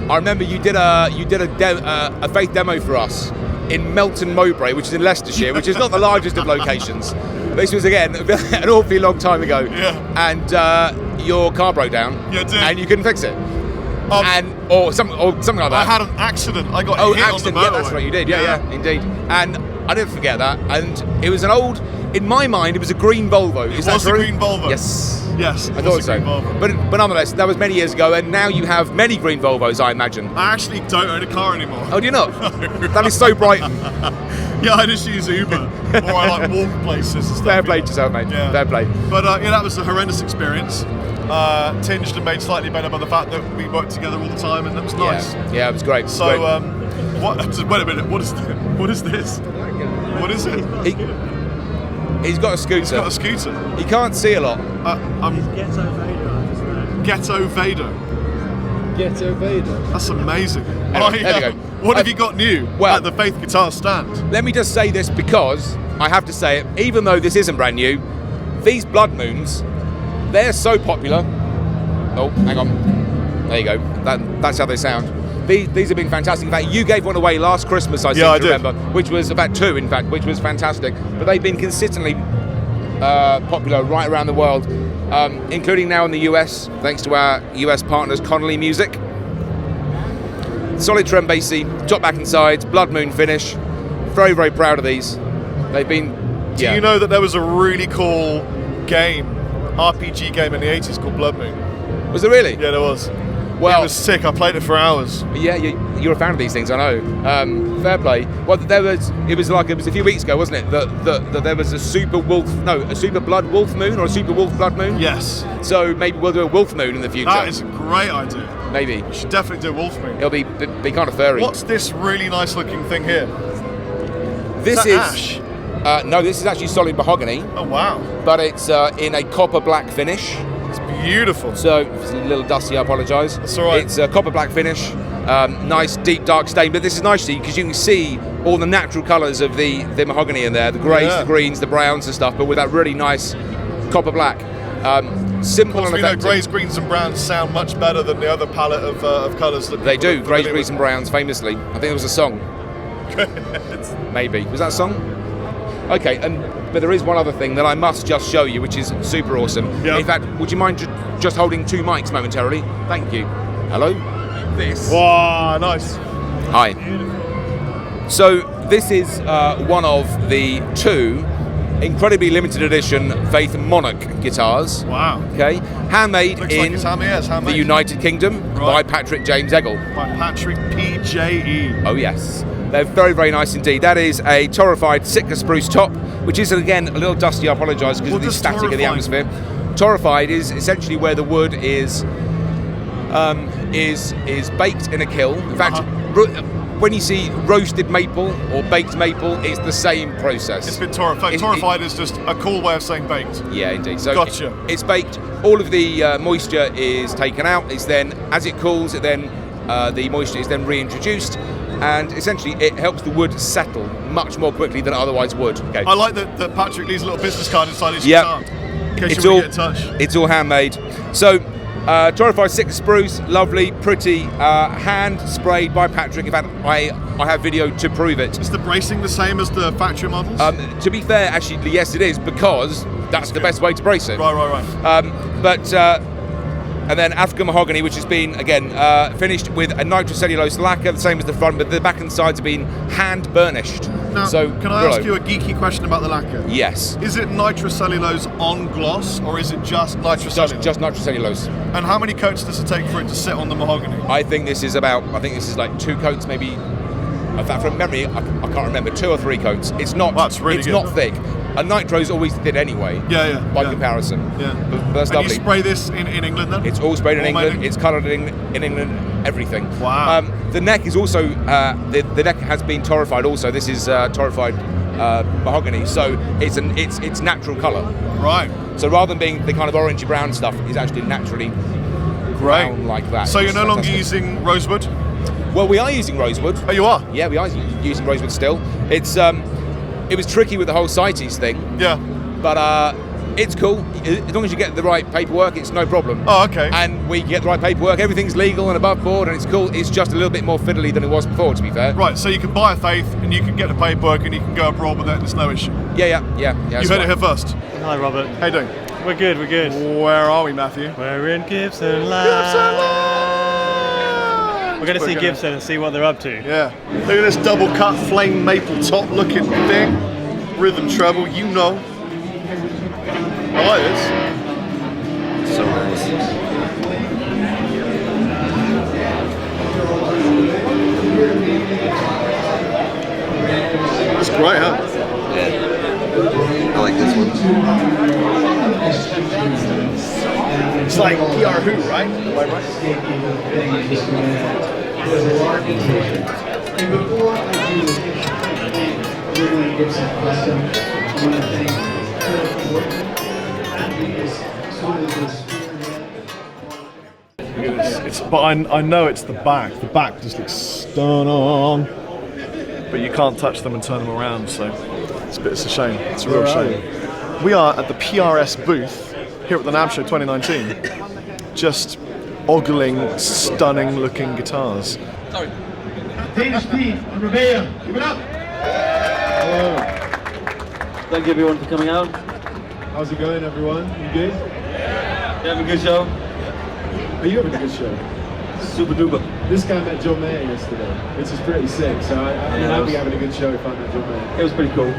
I remember you did a Faith demo for us in Melton Mowbray, which is in Leicestershire, which is not the largest of locations. This was, again, an awfully long time ago. Yeah. And your car broke down. Yeah, it did. And you couldn't fix it. Or something like that. I had an accident. I got hit accident. on the motorway. Yeah, that's right, you did. Yeah, indeed. And I didn't forget that. And it was an old, in my mind, it was a green Volvo. It was a green Volvo. Yes. Yes, I thought so. But nonetheless, that was many years ago, and now you have many green Volvos, I imagine. I actually don't own a car anymore. Oh, do you not? That is so Brighton. Yeah, I just use Uber, or I like walk places and stuff. Fair play to yourself, mate. Yeah. Fair play. But yeah, that was a horrendous experience. Tinged and made slightly better by the fact that we worked together all the time, and that was nice. Yeah, it was great. So, wait a minute. What is this? What is it? He's got a scooter. He's got a scooter. He can't see a lot. Ghetto Vader. Ghetto Vader. Ghetto Vader. That's amazing. Anyway, there you go. What have you got new at the Faith guitar stand? Let me just say this, because I have to say it, even though this isn't brand new, these Blood Moons, they're so popular. Oh, hang on. There you go. That's how they sound. These have been fantastic. In fact, you gave one away last Christmas, I seem to remember, which was about 2, in fact, which was fantastic. But they've been consistently popular right around the world, including now in the US, thanks to our US partners, Connolly Music. Solid trem bassy, top back and sides, Blood Moon finish. Very, very proud of these. They've been. Do you know that there was a really cool game, RPG game in the 80s called Blood Moon? Was there really? Yeah, there was. Well, it was sick. I played it for hours. Yeah, you're a fan of these things, I know. Fair play. Well, it was a few weeks ago, wasn't it? That there was a super blood wolf moon, or a super wolf blood moon. Yes. So maybe we'll do a wolf moon in the future. That is a great idea. Maybe. We should definitely do a wolf moon. It'll be kind of furry. What's this really nice looking thing here? This is ash. No, this is actually solid mahogany. Oh wow! But it's in a copper black finish. Beautiful. So if it's a little dusty, I apologise. That's all right. It's a copper black finish, nice deep dark stain. But this is nice to see because you can see all the natural colours of the mahogany in there, the greys, the greens, the browns and stuff, but with that really nice copper black. Simple and effective. We know greys, greens and browns sound much better than the other palette of colours. That they do. Greys, greens and browns, famously. I think there was a song. Maybe. Was that a song? Okay, but there is one other thing that I must just show you, which is super awesome. Yep. In fact, would you mind just holding 2 mics momentarily? Thank you. Hello? This. Wow, nice. Hi. So this is one of the 2 incredibly limited edition Faith Monarch guitars. Wow. Okay. Handmade Looks in like it's handmade. the United Kingdom by Patrick James Eggle. By Patrick PJE. Oh yes. They're very, very nice indeed. That is a torrefied Sitka spruce top, which is, again, a little dusty. I apologise because of the static of the atmosphere. Torrefied is essentially where the wood is baked in a kiln. In fact, when you see roasted maple or baked maple, it's the same process. It's been torrefied. Torrefied is just a cool way of saying baked. Yeah, indeed. So gotcha. It's baked. All of the moisture is taken out. It's then, as it cools, the moisture is then reintroduced, and essentially it helps the wood settle much more quickly than it otherwise would. Okay. I like that Patrick leaves a little business card inside his guitar. In case you want to get in touch. It's all handmade. So, torrefied Sitka spruce, lovely, pretty, hand sprayed by Patrick. In fact, I have video to prove it. Is the bracing the same as the factory models? To be fair, actually, yes, it is, because that's the best way to brace it. Right. And then African mahogany, which has been, again, finished with a nitrocellulose lacquer, the same as the front, but the back and sides have been hand burnished. Now, so, can I ask you a geeky question about the lacquer? Yes. Is it nitrocellulose on gloss, or is it just nitrocellulose? Just nitrocellulose. And how many coats does it take for it to sit on the mahogany? I think this is like 2 coats, maybe. In fact, from memory, I can't remember, 2 or 3 coats. It's not. That's really good. Not thick. A nitro's always thin anyway. By comparison. Yeah. But that's and lovely. you spray this in England then? It's all sprayed in England. It's coloured in England. Everything. Wow. The neck is also the neck has been torrefied. Also, this is torrefied mahogany, so it's natural colour. Right. So rather than being the kind of orangey brown stuff, it's actually naturally brown like that. So you're no longer using rosewood? Well, we are using rosewood. Oh, you are? Yeah, we are using rosewood still. It's it was tricky with the whole CITES thing. Yeah. But it's cool. As long as you get the right paperwork, it's no problem. Oh, okay. And we get the right paperwork. Everything's legal and above board, and it's cool. It's just a little bit more fiddly than it was before, to be fair. Right, so you can buy a Faith, and you can get the paperwork, and you can go abroad with it, and it's no issue. Yeah. You heard it here first. Hi, Robert. How you doing? We're good. Where are we, Matthew? We're in Gibson Land. We're going to see Gibson and see what they're up to. Yeah. Look at this double cut flame maple top looking thing. Rhythm treble, you know. I like this. So nice. That's great, huh? Yeah. I like this one. It's like PR Who, right? Am I right? But I know it's the back. The back just looks stunning. But you can't touch them and turn them around, so it's a shame. It's a real shame. We are at the PRS booth here at the Namm Show 2019, just ogling, stunning looking guitars. Sorry. Danish Pete on Revv. Give it up. Hello. Thank you everyone for coming out. How's it going, everyone? You good? You having a good show? Are you having a good show? Super duper. This guy met John Mayer yesterday, which is pretty sick. So I'd be having a good show if I met John Mayer. It was pretty cool.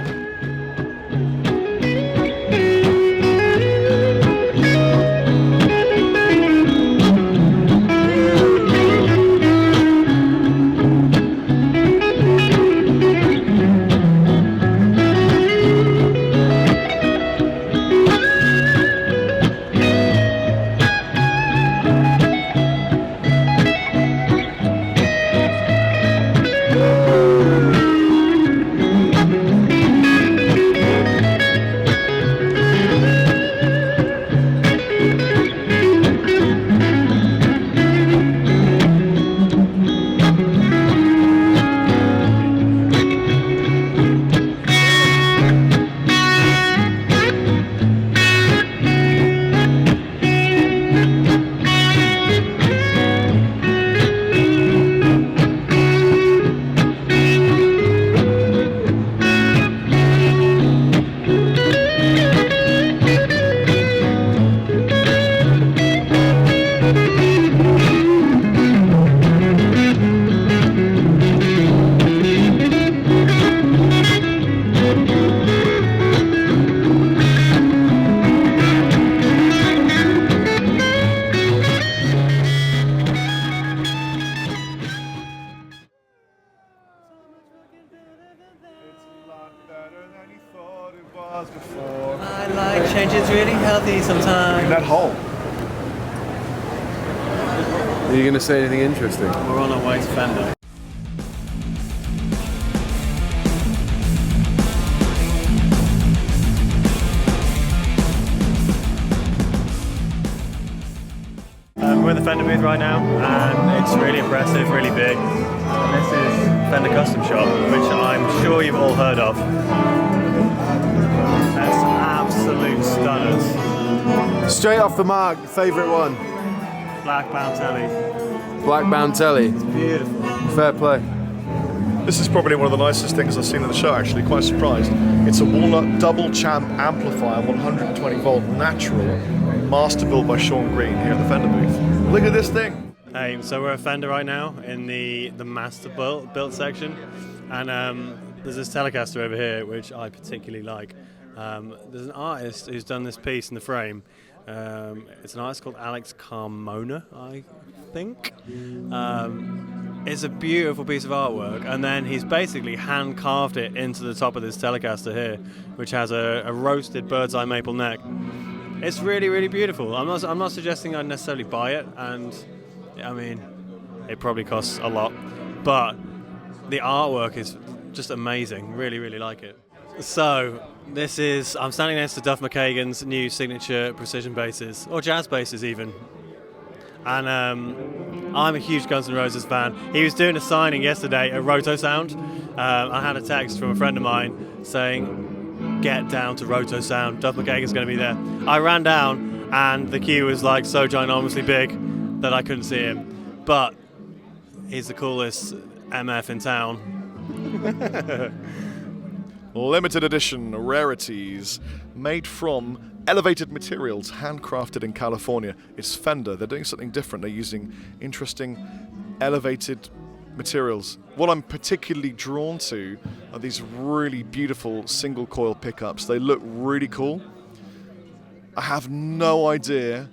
Before. I like change. It's really healthy sometimes. In that hole. Are you going to say anything interesting? We're on our way to Fender. We're in the Fender booth right now, and it's really impressive, really big. And this is Fender Custom Shop, which I'm sure you've all heard of. That's absolute stunners. Straight off the mark, favourite one? Black Bound Telly. Black Bound Telly. It's beautiful. Fair play. This is probably one of the nicest things I've seen in the show, actually, quite surprised. It's a walnut double champ amplifier, 120 volt natural, master built by Sean Green here at the Fender booth. Look at this thing. Hey, so we're at Fender right now in the master built section, and there's this Telecaster over here which I particularly like. There's an artist who's done this piece in the frame. It's an artist called Alex Carmona, I think. It's a beautiful piece of artwork, and then he's basically hand carved it into the top of this Telecaster here, which has a roasted bird's eye maple neck. It's really, really beautiful. I'm not suggesting I'd necessarily buy it, and I mean, it probably costs a lot, but the artwork is just amazing. Really, really like it. So I'm standing next to Duff McKagan's new signature precision basses, or jazz basses even. And I'm a huge Guns N' Roses fan. He was doing a signing yesterday at Roto Sound. I had a text from a friend of mine saying, get down to Roto Sound, Duff McKagan's going to be there. I ran down and the queue was like so ginormously big that I couldn't see him. But he's the coolest MF in town. Limited edition rarities made from elevated materials, handcrafted in California. It's Fender. They're doing something different. They're using interesting elevated materials. What I'm particularly drawn to are these really beautiful single coil pickups. They look really cool. I have no idea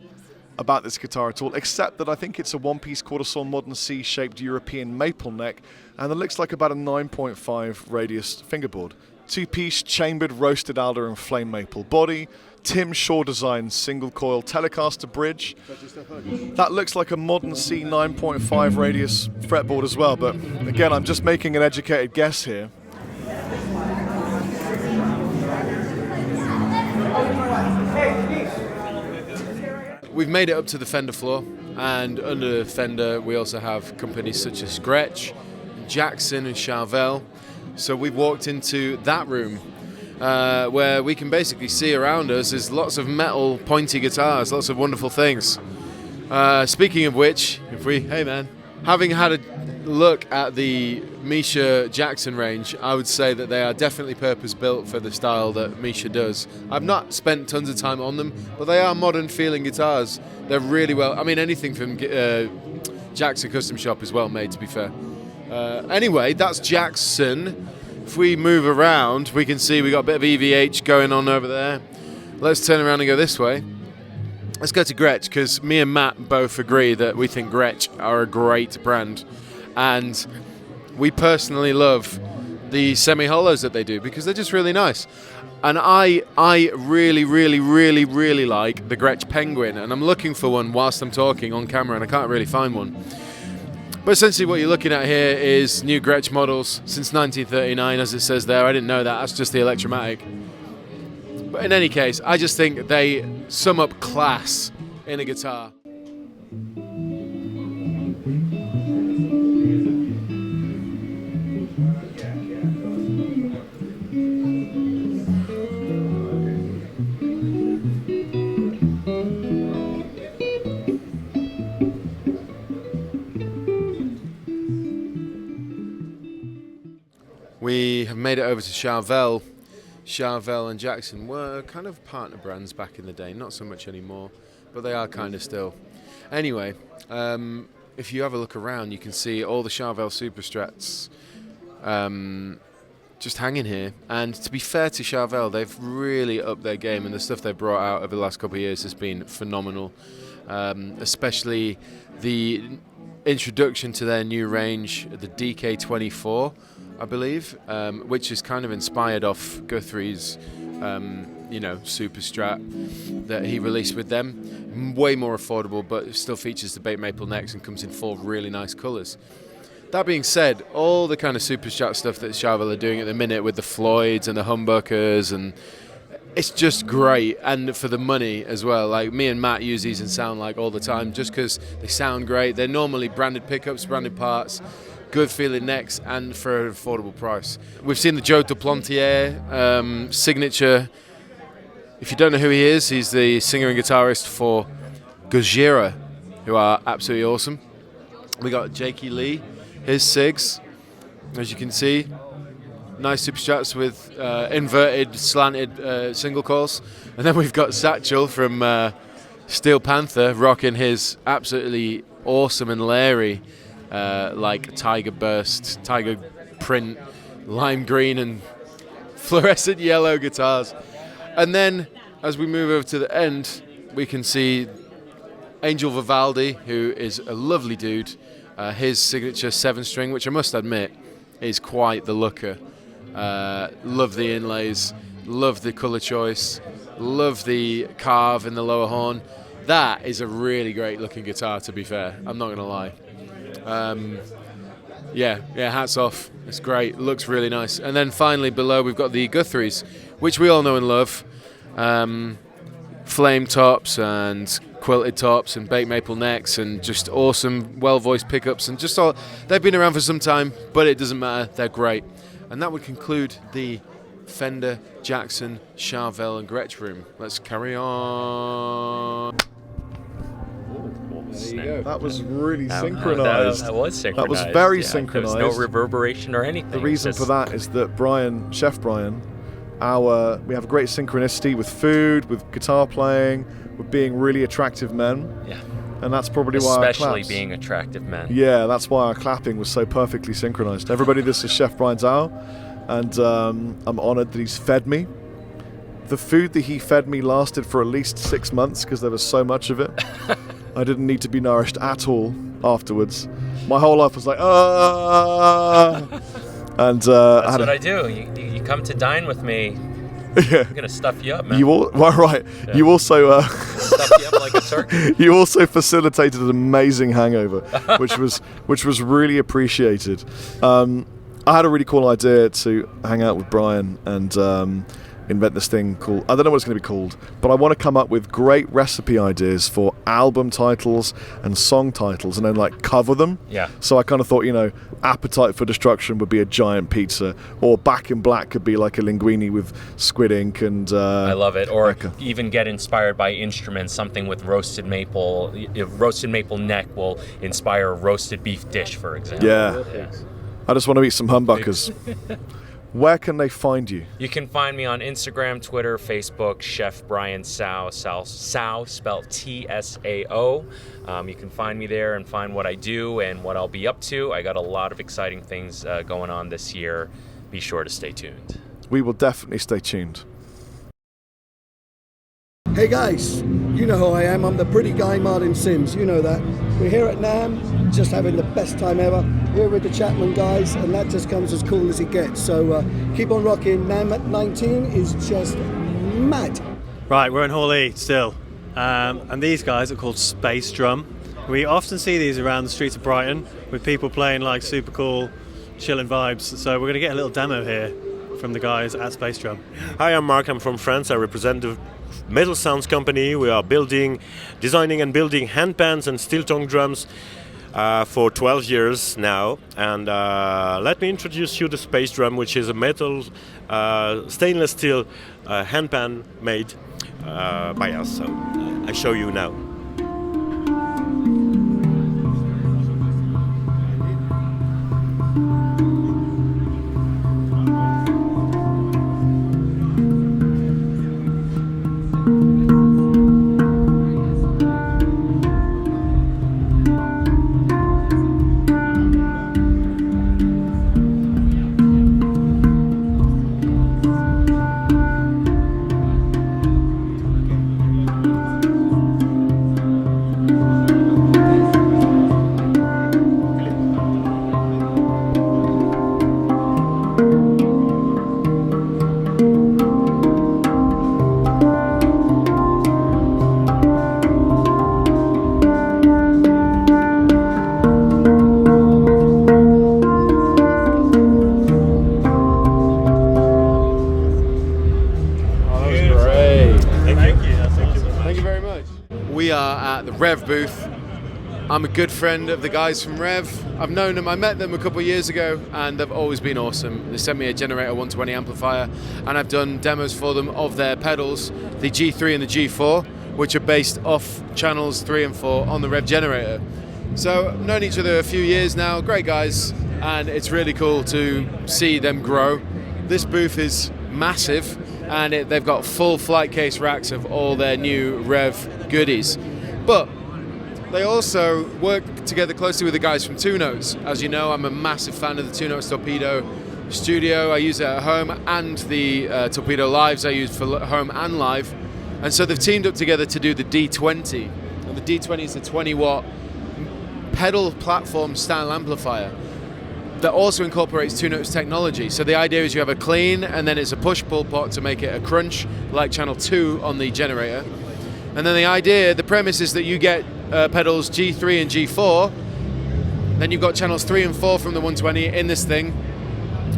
about this guitar at all, except that I think it's a one-piece quarter-saw modern C-shaped European maple neck, and it looks like about a 9.5 radius fingerboard. Two-piece chambered roasted alder and flame maple body, Tim Shaw design single coil Telecaster bridge. That looks like a modern C 9.5 radius fretboard as well, but again, I'm just making an educated guess here. We've made it up to the Fender floor, and under Fender we also have companies such as Gretsch, Jackson and Charvel. So we've walked into that room where we can basically see around us is lots of metal pointy guitars, lots of wonderful things. Speaking of which, having had a look at the Misha Jackson range, I would say that they are definitely purpose built for the style that Misha does. I've not spent tons of time on them, but they are modern feeling guitars. They're really well, I mean anything from Jackson Custom Shop is well made, to be fair. Anyway, that's Jackson. If we move around, we can see we got a bit of EVH going on over there. Let's turn around and go this way. Let's go to Gretsch, because me and Matt both agree that we think Gretsch are a great brand. And we personally love the semi-hollows that they do, because they're just really nice. And I really, really, really, really like the Gretsch Penguin, and I'm looking for one whilst I'm talking on camera, and I can't really find one. But essentially what you're looking at here is new Gretsch models since 1939, as it says there. I didn't know that, that's just the Electromatic. But in any case, I just think they sum up class in a guitar. We have made it over to Charvel. Charvel and Jackson were kind of partner brands back in the day, not so much anymore, but they are kind of still. Anyway, if you have a look around, you can see all the Charvel Super Strats just hanging here. And to be fair to Charvel, they've really upped their game, and the stuff they've brought out over the last couple of years has been phenomenal, especially the introduction to their new range, the DK24. I believe, which is kind of inspired off Guthrie's Super Strat that he released with them. Way more affordable, but it still features the baked maple necks and comes in 4 really nice colours. That being said, all the kind of Super Strat stuff that Charvel are doing at the minute with the Floyds and the humbuckers, and it's just great, and for the money as well. Like, me and Matt use these in Sound Like all the time just because they sound great. They're normally branded pickups, branded parts, good feeling necks, and for an affordable price. We've seen the Joe Duplantier signature. If you don't know who he is, he's the singer and guitarist for Gojira, who are absolutely awesome. We got Jakey Lee, his Sigs, as you can see. Nice Super Strats with inverted, slanted single coils. And then we've got Satchel from Steel Panther rocking his absolutely awesome and leery Tiger Burst, Tiger Print, lime green and fluorescent yellow guitars. And then, as we move over to the end, we can see Angel Vivaldi, who is a lovely dude. His signature 7-string, which I must admit is quite the looker. Love the inlays, love the colour choice, love the carve in the lower horn. That is a really great looking guitar, to be fair. I'm not going to lie. Yeah, hats off. It's great. Looks really nice. And then finally below we've got the Guthries, which we all know and love. Flame tops and quilted tops and baked maple necks and just awesome, well-voiced pickups and just all. They've been around for some time, but it doesn't matter. They're great. And that would conclude the Fender, Jackson, Charvel and Gretsch room. Let's carry on. There you go. That was really That synchronized. was synchronized. That was very yeah. synchronized. There was no reverberation or anything. The reason for that is that Chef Brian, we have a great synchronicity with food, with guitar playing, with being really attractive men. Yeah. And that's probably why our Especially claps. being attractive men. Yeah, that's why our clapping was so perfectly synchronized. Everybody, this is Chef Brian Zhao, and I'm honored that he's fed me. The food that he fed me lasted for at least 6 months because there was so much of it. I didn't need to be nourished at all afterwards. My whole life was like, and That's what I do. You come to dine with me. Yeah. I'm gonna stuff you up, man. Right. Yeah. You also Stuff you up like a turkey. you also facilitated an amazing hangover, which was really appreciated. I had a really cool idea to hang out with Brian and invent this thing called, I don't know what it's going to be called, but I want to come up with great recipe ideas for album titles and song titles and then like cover them. Yeah. So I kind of thought, Appetite for Destruction would be a giant pizza, or Back in Black could be like a linguine with squid ink and I love it. Or even get inspired by instruments, something with roasted maple. Roasted maple neck will inspire a roasted beef dish, for example. Yeah. I just want to eat some humbuckers. Where can they find you? You can find me on Instagram, Twitter, Facebook, Chef Brian Sao, spelled T-S-A-O. You can find me there and find what I do and what I'll be up to. I got a lot of exciting things going on this year. Be sure to stay tuned. We will definitely stay tuned. Hey guys, you know who I am. I'm the pretty guy Martin Sims. You know that. We're here at Namm, just having the best time ever. Here with the Chapman guys, and that just comes as cool as it gets. So keep on rocking. Namm at 19 is just mad. Right, we're in Hall E still. And these guys are called Spacedrum. We often see these around the streets of Brighton with people playing like super cool, chilling vibes. So we're going to get a little demo here from the guys at Spacedrum. Hi, I'm Mark. I'm from France. I represent the Metal Sounds company. We are designing and building handpans and steel tongue drums for 12 years now. And let me introduce you the Spacedrum, which is a metal stainless steel handpan made by us. So I show you now. We are at the Revv booth. I'm a good friend of the guys from Revv. I've known them, I met them a couple of years ago, and they've always been awesome. They sent me a Generator 120 amplifier, and I've done demos for them of their pedals, the G3 and the G4, which are based off channels 3 and 4 on the Revv generator. So I've known each other a few years now, great guys, and it's really cool to see them grow. This booth is massive, and they've got full flight case racks of all their new Revv goodies. But they also work together closely with the guys from Two Notes. As you know, I'm a massive fan of the Two Notes Torpedo Studio. I use it at home, and the Torpedo Lives I use for home and live. And so they've teamed up together to do the D20. And the D20 is a 20-watt pedal platform style amplifier that also incorporates Two Notes technology. So the idea is you have a clean, and then it's a push-pull pot to make it a crunch, like channel 2 on the generator. And then the premise is that you get pedals G3 and G4, then you've got channels 3 and 4 from the 120 in this thing.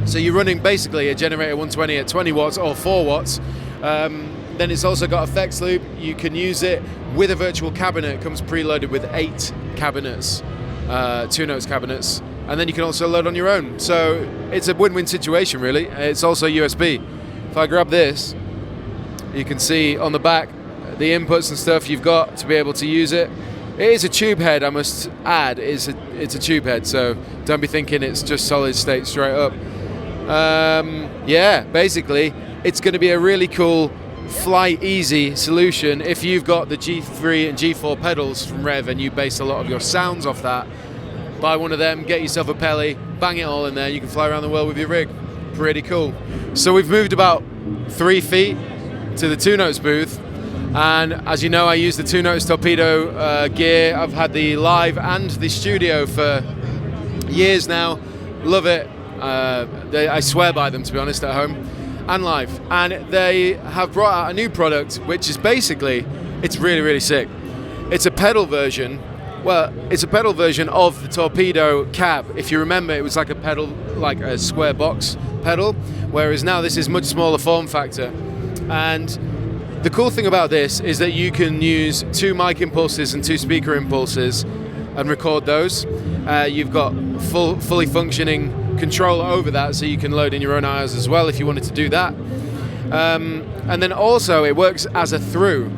So you're running basically a Generator 120 at 20 watts or 4 watts. Then it's also got effects loop. You can use it with a virtual cabinet. It comes preloaded with 8 cabinets, Two Notes cabinets, and then you can also load on your own. So it's a win-win situation, really. It's also USB. If I grab this, you can see on the back the inputs and stuff you've got to be able to use it. It is a tube head, I must add. It's a tube head, so don't be thinking it's just solid state straight up. Yeah, basically, it's going to be a really cool flight easy solution if you've got the G3 and G4 pedals from Revv and you base a lot of your sounds off that. Buy one of them, get yourself a Pelly, bang it all in there, you can fly around the world with your rig. Pretty cool. So we've moved about 3 feet to the Two Notes booth. And as you know, I use the Two Notes Torpedo gear. I've had the live and the studio for years now. Love it. I swear by them, to be honest, at home and live. And they have brought out a new product, which is basically, it's really, really sick. It's a pedal version. Well, it's a pedal version of the Torpedo cab. If you remember, it was like a pedal, like a square box pedal, whereas now this is much smaller form factor. And the cool thing about this is that you can use 2 mic impulses and 2 speaker impulses and record those. You've got fully functioning control over that, so you can load in your own IOs as well if you wanted to do that. And then also it works as a through,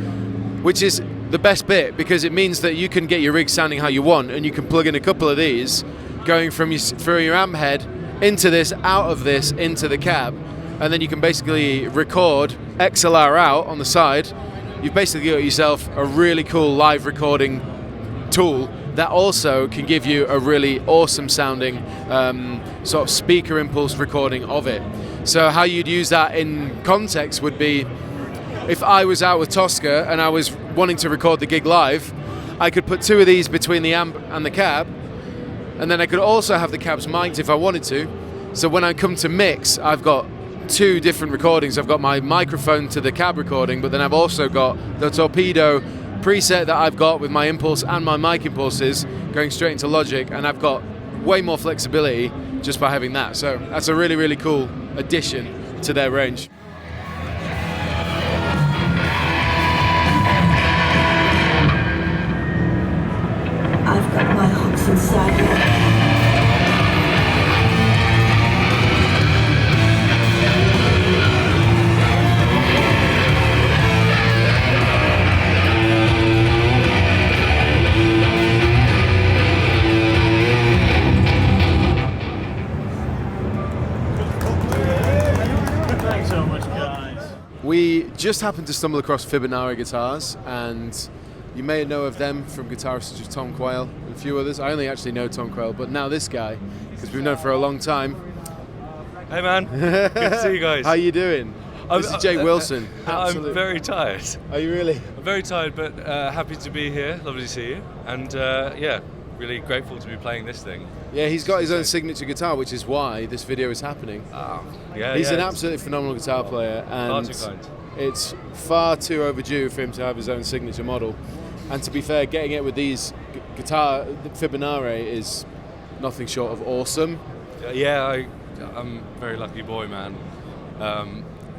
which is the best bit, because it means that you can get your rig sounding how you want, and you can plug in a couple of these going from through your amp head into this, out of this, into the cab. And then you can basically record XLR out on the side. You've basically got yourself a really cool live recording tool that also can give you a really awesome sounding sort of speaker impulse recording of it. So how you'd use that in context would be, if I was out with Tosca and I was wanting to record the gig live, I could put 2 of these between the amp and the cab, and then I could also have the cabs mic'd if I wanted to. So when I come to mix, I've got 2 different recordings. I've got my microphone to the cab recording, but then I've also got the Torpedo preset that I've got with my impulse and my mic impulses going straight into Logic, and I've got way more flexibility just by having that. So that's a really, really cool addition to their range. I've got my hooks inside you. We just happened to stumble across Fibonacci guitars, and you may know of them from guitarists such as Tom Quayle and a few others. I only actually know Tom Quayle, but now this guy, because we've known for a long time. Hey man, good to see you guys. How you doing? This is Jake Wilson. I'm very tired. Are you really? I'm very tired, but happy to be here. Lovely to see you. And yeah, really grateful to be playing this thing. Yeah, he's got his own signature guitar, which is why this video is happening. He's an absolutely phenomenal guitar player, and it's far too overdue for him to have his own signature model. And to be fair, getting it with these guitar Fibonacci is nothing short of awesome. Yeah, I'm a very lucky boy, man.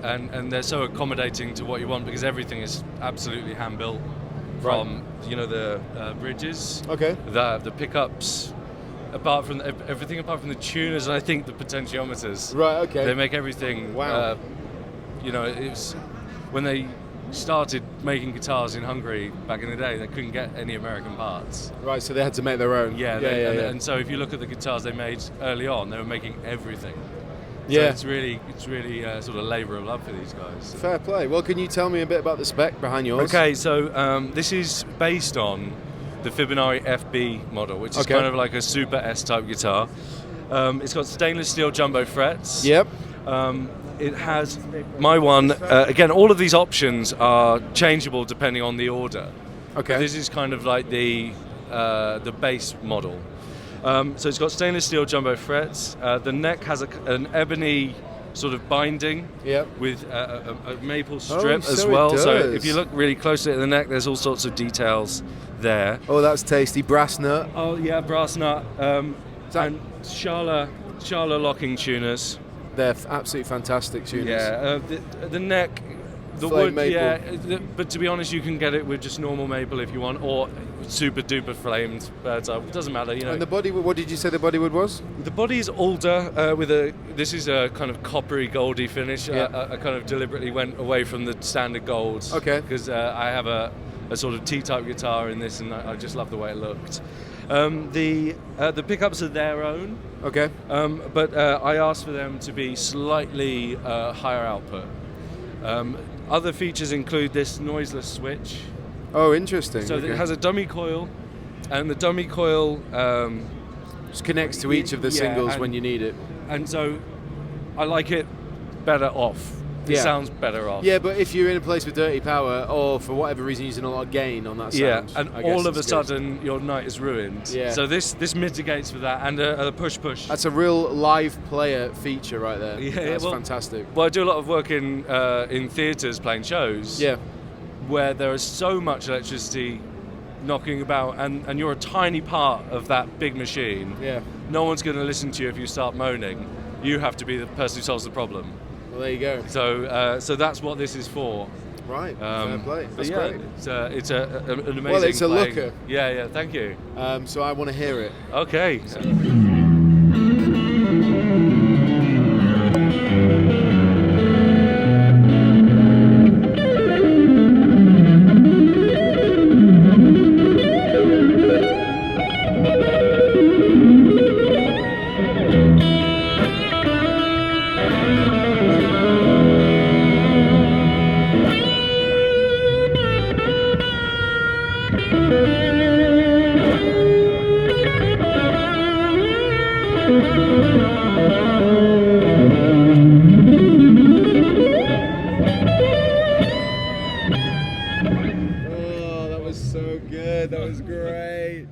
And they're so accommodating to what you want, because everything is absolutely hand-built from the bridges. Okay. The pickups. Apart from everything, apart from the tuners, and I think the potentiometers. Right. Okay. They make everything. Wow. It's when they started making guitars in Hungary back in the day, they couldn't get any American parts. Right. So they had to make their own. Yeah. And so if you look at the guitars they made early on, they were making everything. Yeah. So it's really sort of labour of love for these guys. Fair play. Well, can you tell me a bit about the spec behind yours? Okay. So this is based on the Fibonacci FB model, which is kind of like a super S-type guitar. It's got stainless steel jumbo frets. Yep. It has my one. Again, all of these options are changeable depending on the order. Okay. This is kind of like the base model. So it's got stainless steel jumbo frets. The neck has an ebony sort of binding with a maple strip as well. So if you look really closely at the neck, there's all sorts of details there. Oh, that's tasty. Brass nut. Oh yeah, brass nut. And Charla locking tuners. They're absolutely fantastic tuners. Yeah, the neck, the Flame wood. maple. Yeah, but to be honest, you can get it with just normal maple if you want, or super duper flamed bird's eye. It doesn't matter, And the body, what did you say the bodywood was? The body is alder this is a kind of coppery goldy finish. I kind of deliberately went away from the standard golds. Okay. Because I have a sort of T-type guitar in this, and I just love the way it looked. The pickups are their own. Okay. But I asked for them to be slightly higher output. Other features include this noiseless switch. Oh, interesting. So it has a dummy coil, and the dummy coil just connects to each of the singles when you need it. And so I like it better off. It sounds better off. Yeah, but if you're in a place with dirty power, or for whatever reason using a lot of gain on that sound, and all of a sudden your night is ruined. Yeah. So this mitigates for that, and a push. That's a real live player feature right there. Yeah, that's fantastic. Well, I do a lot of work in theatres playing shows. Yeah. Where there is so much electricity knocking about, and you're a tiny part of that big machine. Yeah. No one's going to listen to you if you start moaning. You have to be the person who solves the problem. Well, there you go. So that's what this is for. Right. Fair play. That's great. It's an amazing. Well, it's a playing. looker. Yeah. Thank you. So I want to hear it. Okay. Oh, that was so good. That was great.